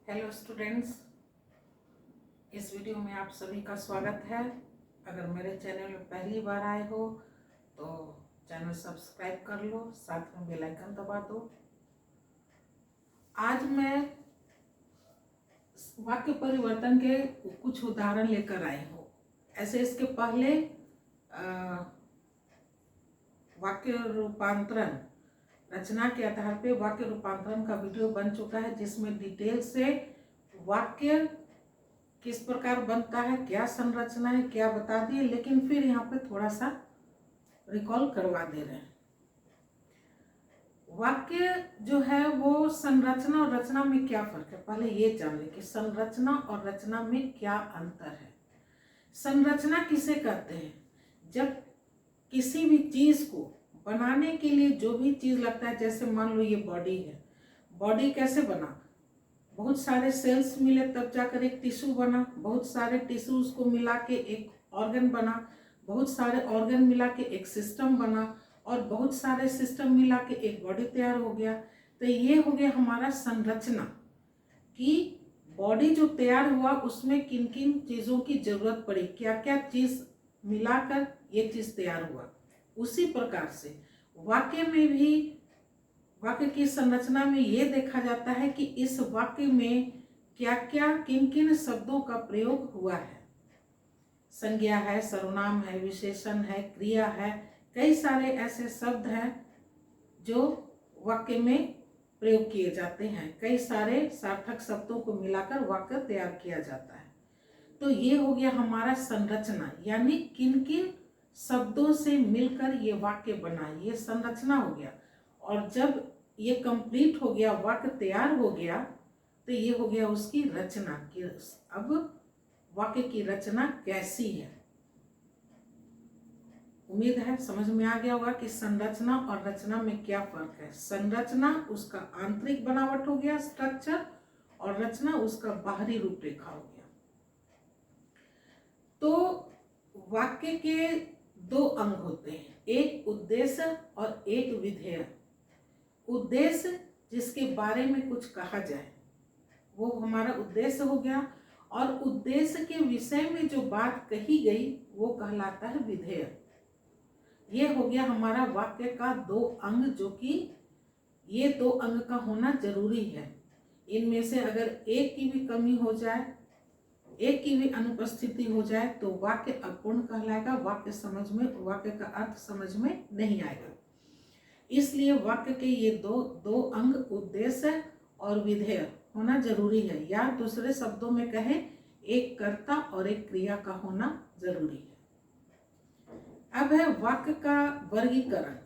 Hello students, इस video में आप सभी का स्वागत है। अगर मेरे चैनल में पहली बार आए हो तो चैनल सब्सक्राइब कर लो, साथ में बेल आइकन दबा दो। आज मैं वाक्य परिवर्तन के कुछ उदाहरण लेकर आई हूँ। ऐसे इसके पहले वाक्य रूपांतरण, रचना के आधार पे वाक्य रूपांतरण का वीडियो बन चुका है, जिसमें डिटेल से वाक्य किस प्रकार बनता है, क्या संरचना है, क्या बता दिए। लेकिन फिर यहाँ पे थोड़ा सा रिकॉल करवा दे रहे हैं। वाक्य जो है वो संरचना और रचना में क्या फर्क है, पहले ये जान ले कि संरचना और रचना में क्या अंतर है। संरचना किसे कहते हैं? जब किसी भी चीज को बनाने के लिए जो भी चीज लगता है, जैसे मान लो ये बॉडी है, बॉडी कैसे बना? बहुत सारे सेल्स मिले तब जाकर एक टिश्यू बना, बहुत सारे टिश्यूज को मिला के एक ऑर्गन बना, बहुत सारे ऑर्गन मिला के एक सिस्टम बना, और बहुत सारे सिस्टम मिला के एक बॉडी तैयार हो गया। तो ये हो गया हमारा संरचना, कि बॉडी जो तैयार हुआ उसमें किन किन चीज़ों की जरूरत पड़ी, क्या क्या चीज़ मिलाकर ये चीज़ तैयार हुआ। उसी प्रकार से वाक्य में भी, वाक्य की संरचना में ये देखा जाता है कि इस वाक्य में क्या क्या किन किन शब्दों का प्रयोग हुआ है। संज्ञा है, सर्वनाम है, विशेषण है, क्रिया है, कई सारे ऐसे शब्द हैं जो वाक्य में प्रयोग किए जाते हैं। कई सारे सार्थक शब्दों को मिलाकर वाक्य तैयार किया जाता है। तो ये हो गया हमारा संरचना, यानी किन किन शब्दों से मिलकर ये वाक्य बना, ये संरचना हो गया। और जब ये कंप्लीट हो गया, वाक्य तैयार हो गया, तो ये हो गया उसकी रचना, कि अब वाक्य की रचना कैसी है। उम्मीद है समझ में आ गया होगा कि संरचना और रचना में क्या फर्क है। संरचना उसका आंतरिक बनावट हो गया, स्ट्रक्चर, और रचना उसका बाहरी रूपरेखा हो गया। तो वाक्य के दो अंग होते हैं, एक उद्देश्य और एक विधेय। उद्देश्य जिसके बारे में कुछ कहा जाए वो हमारा उद्देश्य हो गया, और उद्देश्य के विषय में जो बात कही गई वो कहलाता है विधेय। ये हो गया हमारा वाक्य का दो अंग, जो कि ये दो अंग का होना जरूरी है। इनमें से अगर एक की भी कमी हो जाए, एक की भी अनुपस्थिति हो जाए, तो वाक्य अपूर्ण कहलाएगा, वाक्य का अर्थ समझ में नहीं आएगा। इसलिए वाक्य के ये दो अंग, उद्देश्य और विधेय, होना जरूरी है। या दूसरे शब्दों में कहें, एक कर्ता और एक क्रिया का होना जरूरी है। अब है वाक्य का वर्गीकरण।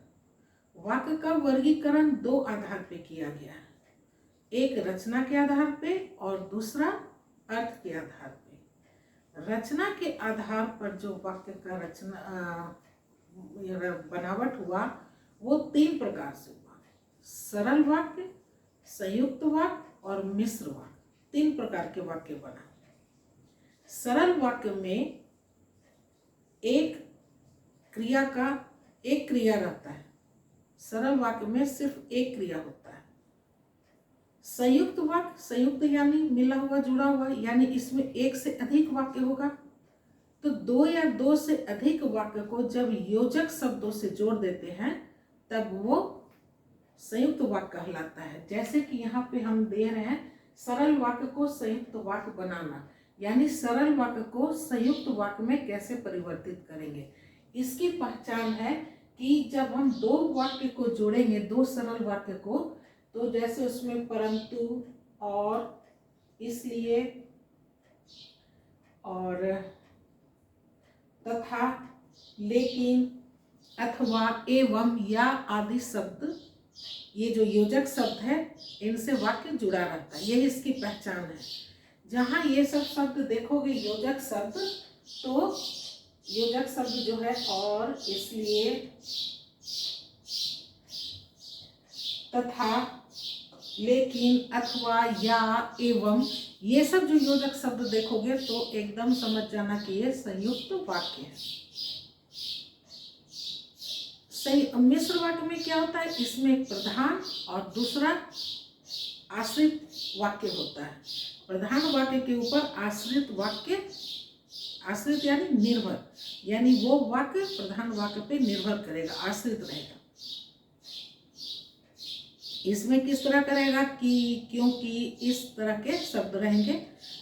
वाक्य का वर्गीकरण दो आधार पे किया गया है, एक रचना के आधार पे और दूसरा अर्थ के आधार पे। रचना के आधार पर जो वाक्य का बनावट हुआ वो तीन प्रकार से हुआ: सरल वाक्य, संयुक्त वाक्य और मिश्र वाक्य। तीन प्रकार के वाक्य बना। सरल वाक्य में एक क्रिया रहता है। सरल वाक्य में सिर्फ एक क्रिया होता है। संयुक्त वाक्य, संयुक्त यानी मिला हुआ, जुड़ा हुआ, यानी इसमें एक से अधिक वाक्य होगा। तो दो या दो से अधिक वाक्य को जब योजक शब्दों से जोड़ देते हैं तब वो संयुक्त वाक्य कहलाता है। जैसे कि यहाँ पे हम दे रहे हैं, सरल वाक्य को संयुक्त वाक्य बनाना, यानी सरल वाक्य को संयुक्त वाक्य में कैसे परिवर्तित करेंगे। इसकी पहचान है कि जब हम दो वाक्य को जोड़ेंगे, दो सरल वाक्य को, तो जैसे उसमें परंतु, और, इसलिए, और, तथा, लेकिन, अथवा, एवं, या आदि शब्द, ये जो योजक शब्द है, इनसे वाक्य जुड़ा रहता है। यही इसकी पहचान है। जहाँ ये सब शब्द देखोगे योजक शब्द, तो योजक शब्द जो है और, इसलिए, तथा, लेकिन, अथवा, या, एवं, ये सब जो योजक शब्द देखोगे तो एकदम समझ जाना कि ये संयुक्त वाक्य है। मिश्र वाक्य में क्या होता है, इसमें एक प्रधान और दूसरा आश्रित वाक्य होता है। प्रधान वाक्य के ऊपर आश्रित वाक्य, आश्रित यानी निर्भर, यानी वो वाक्य प्रधान वाक्य पे निर्भर करेगा, आश्रित रहेगा। इसमें किस तरह करेगा, कि, क्योंकि, इस तरह के शब्द रहेंगे।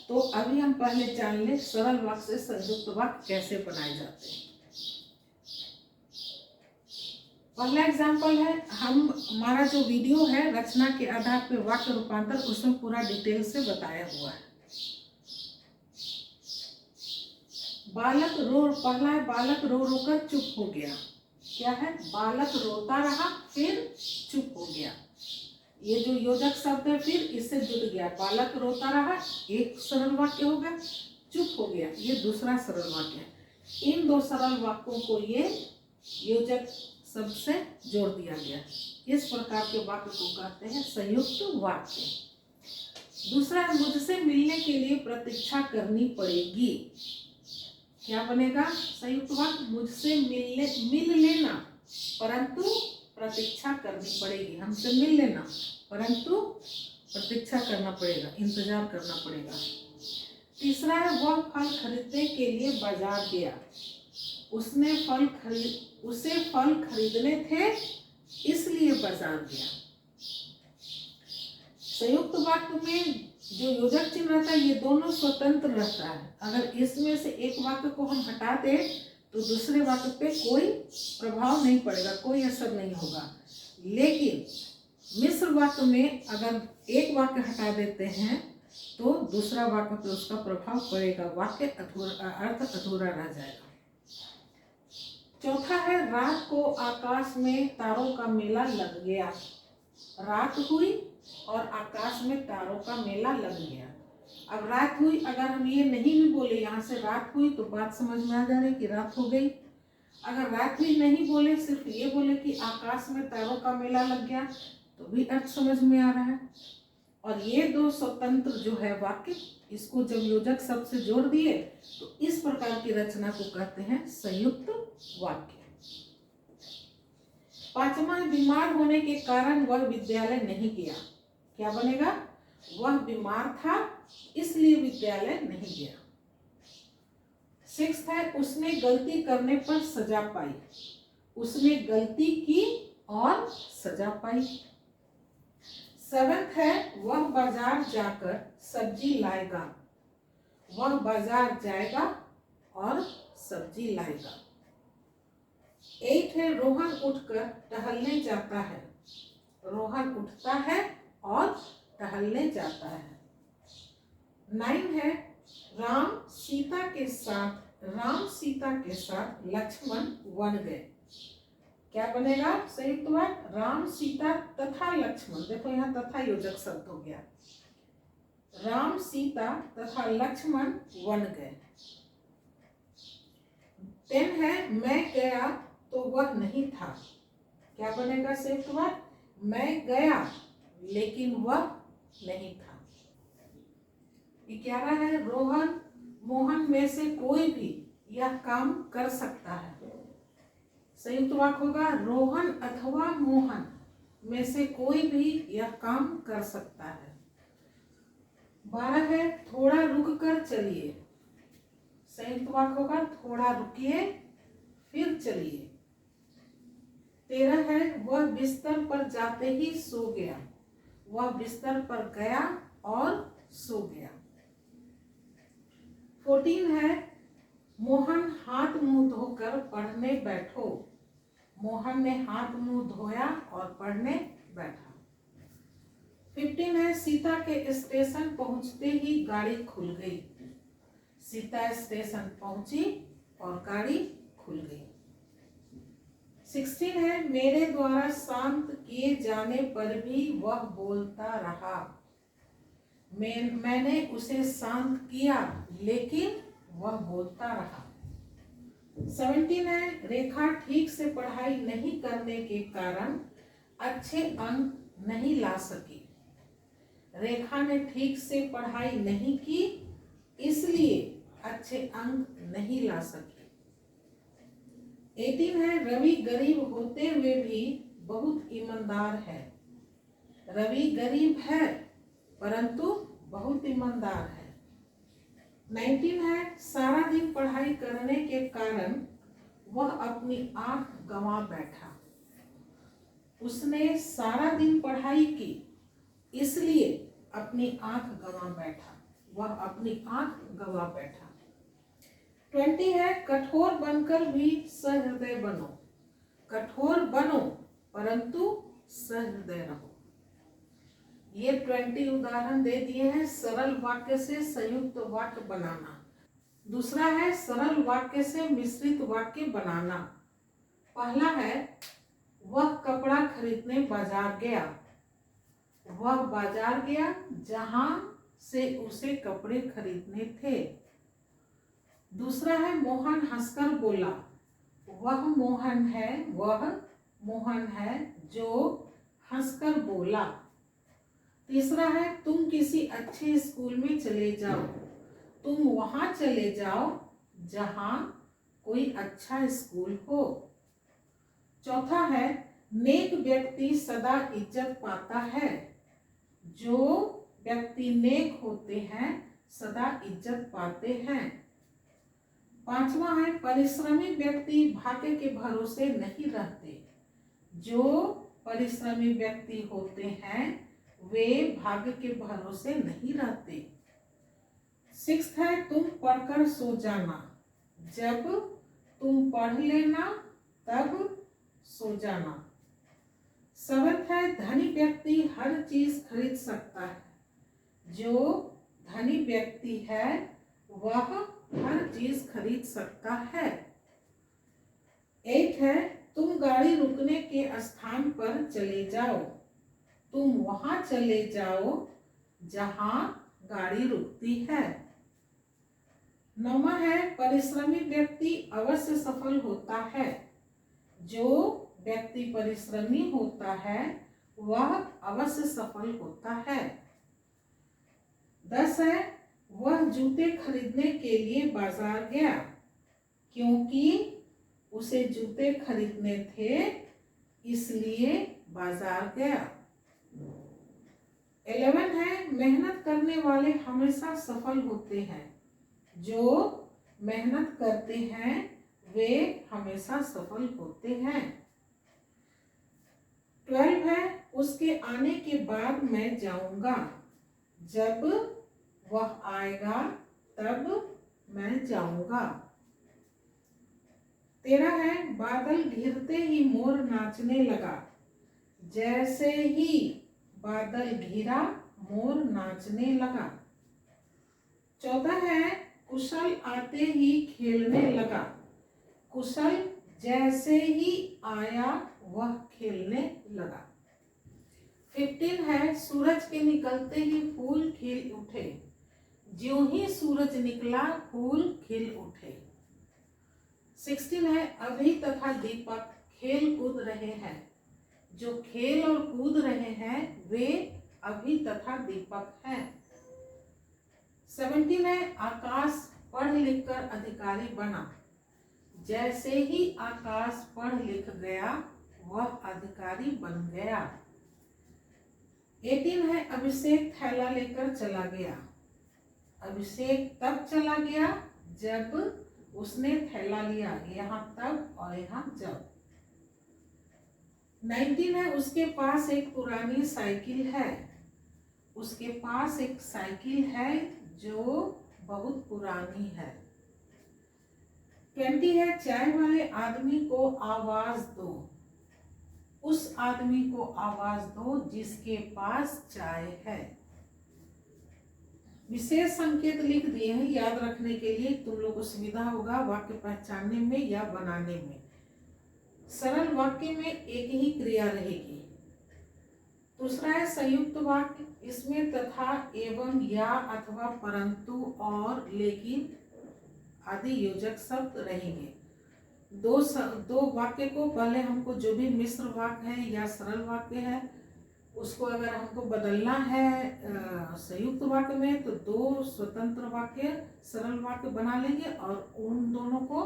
तो अभी हम पहले जान ले सरल वाक्य से संयुक्त वाक्य कैसे बनाए जाते हैं। पहला एग्जाम्पल है, हमारा जो वीडियो है रचना के आधार पर वाक्य रूपांतर, उसमें पूरा डिटेल से बताया हुआ है। बालक रो, पहला है बालक रो रो कर चुप हो गया। क्या है, बालक रोता रहा फिर चुप हो गया। ये जो योजक शब्द है फिर इससे जुड़ गया। बालक रोता रहा एक सरल वाक्य हो गया, चुप हो गया ये दूसरा सरल वाक्य है। इन दो सरल वाक्यों को ये योजक शब्द से जोड़ दिया गया। इस प्रकार के वाक्य को कहते हैं संयुक्त वाक्य। दूसरा है, मुझसे मिलने के लिए प्रतीक्षा करनी पड़ेगी। क्या बनेगा संयुक्त वाक्य, मुझसे मिल लेना परंतु प्रतीक्षा करनी पड़ेगी। हमसे मिल लेना परंतु प्रतीक्षा करना पड़ेगा, इंतजार करना पड़ेगा। तीसरा है, वह फल खरीदने के लिए बाजार गया। उसे फल खरीदने थे इसलिए बाजार गया। संयुक्त वाक्य में जो योजक चिन्ह रहता है ये दोनों स्वतंत्र रहता है। अगर इसमें से एक वाक्य को हम हटा दें तो दूसरे वाक्य पे कोई प्रभाव नहीं पड़ेगा, कोई असर नहीं होगा। लेकिन मिश्र वाक्य में अगर एक वाक्य हटा देते हैं तो दूसरा वाक्य पे उसका प्रभाव पड़ेगा, वाक्य अर्थ अधूरा रह जाएगा। चौथा है, रात को आकाश में तारों का मेला लग गया। रात हुई और आकाश में तारों का मेला लग गया। अब रात हुई, अगर हम ये नहीं भी बोले यहाँ से रात हुई तो बात समझ में आ जा रही कि रात हो गई। अगर रात हुई नहीं बोले, सिर्फ ये बोले कि आकाश में तारों का मेला लग गया तो भी अर्थ समझ में आ रहा है। और ये दो स्वतंत्र जो है वाक्य, इसको जब योजक शब्द से जोड़ दिए तो इस प्रकार की रचना को कहते हैं संयुक्त वाक्य। पांचवा, बीमार होने के कारण वह विद्यालय नहीं गया। क्या बनेगा, वह बीमार था इसलिए विद्यालय नहीं गया। सिक्स्थ है, उसने गलती करने पर सजा पाई। उसने गलती की और सजा पाई। सेवेंथ है, वह बाजार जाकर सब्जी लाएगा। वह बाजार जाएगा और सब्जी लाएगा। 8 है, रोहन उठकर टहलने जाता है। रोहन उठता है और टहलने जाता है। 9 है, राम सीता के साथ लक्ष्मण वन गए। क्या बनेगा संयुक्त वाक्य, राम सीता तथा लक्ष्मण। देखो यहाँ तथा योजक शब्द हो गया। राम सीता तथा लक्ष्मण वन गए। 10 है, मैं गया तो वह नहीं था। क्या बनेगा संयुक्त वाक्य, मैं गया लेकिन वह नहीं था। 11 है, मोहन में से कोई भी यह काम कर सकता है। संयुक्त वाक्य होगा, रोहन अथवा मोहन में से कोई भी यह काम कर सकता है। 12 है, थोड़ा रुक कर चलिए। संयुक्त वाक्य होगा, थोड़ा रुकिए फिर चलिए। 13 है, वह बिस्तर पर जाते ही सो गया। वह बिस्तर पर गया और सो गया। 14 है, मोहन हाथ मुंह धोकर पढ़ने बैठो। मोहन ने हाथ मुंह धोया और पढ़ने बैठा। 15 है, सीता के स्टेशन पहुंचते ही गाड़ी खुल गई। सीता स्टेशन पहुंची और गाड़ी खुल गई। 16 है, मेरे द्वारा शांत किए जाने पर भी वह बोलता रहा। मैंने उसे शांत किया लेकिन वह बोलता रहा। 17 है, रेखा ठीक से पढ़ाई नहीं करने के कारण अच्छे अंक नहीं ला सकी। रेखा ने ठीक से पढ़ाई नहीं की इसलिए अच्छे अंक नहीं ला सकी। 18 है, रवि गरीब होते हुए भी बहुत ईमानदार है। रवि गरीब है परंतु बहुत ईमानदार है। 19 है, सारा दिन पढ़ाई करने के कारण वह अपनी आंख गंवा बैठा। उसने सारा दिन पढ़ाई की, इसलिए अपनी आंख गंवा बैठा। वह अपनी आंख गंवा बैठा। 20 है, कठोर बनकर भी सहृदय बनो। कठोर बनो परंतु सहृदय रहो। ये 20 उदाहरण दे दिए हैं सरल वाक्य से संयुक्त वाक्य बनाना। दूसरा है सरल वाक्य से मिश्रित वाक्य बनाना। पहला है, वह कपड़ा खरीदने बाजार गया। वह बाजार गया जहां से उसे कपड़े खरीदने थे। दूसरा है, मोहन हंसकर बोला। वह मोहन है जो हंसकर बोला। तीसरा है, तुम किसी अच्छे स्कूल में चले जाओ। तुम वहां चले जाओ जहां कोई अच्छा स्कूल हो। चौथा है, नेक व्यक्ति सदा इज्जत पाता है। जो व्यक्ति नेक होते हैं सदा इज्जत पाते हैं। पांचवा है, परिश्रमी व्यक्ति भाग्य के भरोसे नहीं रहते। जो परिश्रमी व्यक्ति होते हैं वे भाग्य के भरोसे नहीं रहते। 6 है, तुम पढ़कर सो जाना। जब तुम पढ़ लेना तब सो जाना। 7 है, धनी व्यक्ति हर चीज खरीद सकता है। जो धनी व्यक्ति है वह हर चीज खरीद सकता है। 8 है, तुम गाड़ी रुकने के स्थान पर चले जाओ। तुम वहां चले जाओ जहां गाड़ी रुकती है। 9 है, परिश्रमी व्यक्ति अवश्य सफल होता है। जो व्यक्ति परिश्रमी होता है वह अवश्य सफल होता है। 10 है, वह जूते खरीदने के लिए बाजार गया क्योंकि उसे जूते खरीदने थे इसलिए बाजार गया। 11 है, मेहनत करने वाले हमेशा सफल होते हैं। जो मेहनत करते हैं वे हमेशा सफल होते हैं। 12 है, उसके आने के बाद मैं जाऊंगा। जब वह आएगा तब मैं जाऊंगा। 13 है, बादल घिरते ही मोर नाचने लगा। जैसे ही बादल घिरा मोर नाचने लगा। 14 है, कुशल आते ही खेलने लगा। कुशल जैसे ही आया वह खेलने लगा। 15 है, सूरज के निकलते ही फूल खिल उठे। ज्यों ही सूरज निकला फूल खिल उठे। 16 है, अभी तथा दीपक खेल कूद रहे हैं। जो खेल और कूद रहे हैं वे अभी तथा दीपक हैं। 17 है, आकाश पढ़ लिख कर अधिकारी बना। जैसे ही आकाश पढ़ लिख गया वह अधिकारी बन गया। 18 है, अभिषेक थैला लेकर चला गया। अभिषेक तब चला गया जब उसने थैला लिया। यहाँ तब और यहाँ जब। 19 है, उसके पास एक पुरानी साइकिल है। उसके पास एक साइकिल है जो बहुत पुरानी है। 20 है, चाय वाले आदमी को आवाज दो। उस आदमी को आवाज दो जिसके पास चाय है। विशेष संकेत लिख दिए हैं याद रखने के लिए, तुम लोग को सुविधा होगा वाक्य पहचानने में या बनाने में। सरल वाक्य में एक ही क्रिया रहेगी। दूसरा है संयुक्त वाक्य, इसमें तथा एवं या अथवा परंतु और लेकिन आदि योजक शब्द रहेंगे। दो वाक्य को पहले हमको जो भी मिश्र वाक्य है या सरल वाक्य है उसको अगर हमको बदलना है संयुक्त वाक्य में तो 2 स्वतंत्र वाक्य सरल वाक्य बना लेंगे और उन दोनों को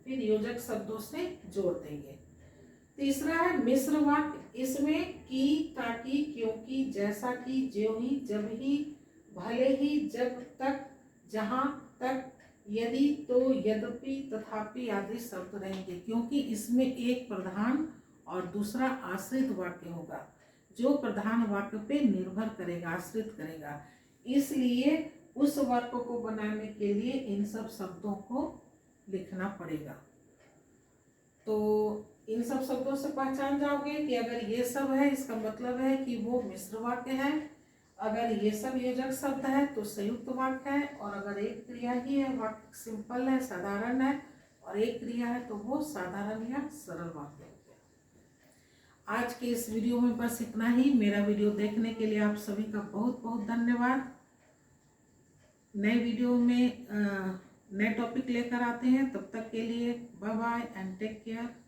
फिर योजक शब्दों से जोड़ देंगे। तीसरा है मिश्र वाक्य। इसमें की, ताकि, क्योंकि, जैसा कि, ज्यों ही, जब ही, भले ही, जब तक, जहां तक, यदि, तो, यद्यपि, तथापि आदि शब्द रहेंगे, क्योंकि इसमें एक प्रधान और दूसरा आश्रित वाक्य होगा जो प्रधान वाक्य पे निर्भर करेगा, आश्रित करेगा। इसलिए उस वाक्य को बनाने के लिए इन सब शब्दों को लिखना पड़ेगा। तो इन सब शब्दों से पहचान जाओगे कि अगर ये सब है इसका मतलब है कि वो मिश्र वाक्य है, अगर ये सब योजक शब्द है तो संयुक्त वाक्य है, और अगर एक क्रिया ही है, वाक्य सिंपल है, साधारण है, और एक क्रिया है तो वो साधारण या सरल वाक्य हो गया। आज के इस वीडियो में बस इतना ही। मेरा वीडियो देखने के लिए आप सभी का बहुत बहुत धन्यवाद। नए वीडियो में नए टॉपिक लेकर आते हैं, तब तक के लिए bye bye and take care.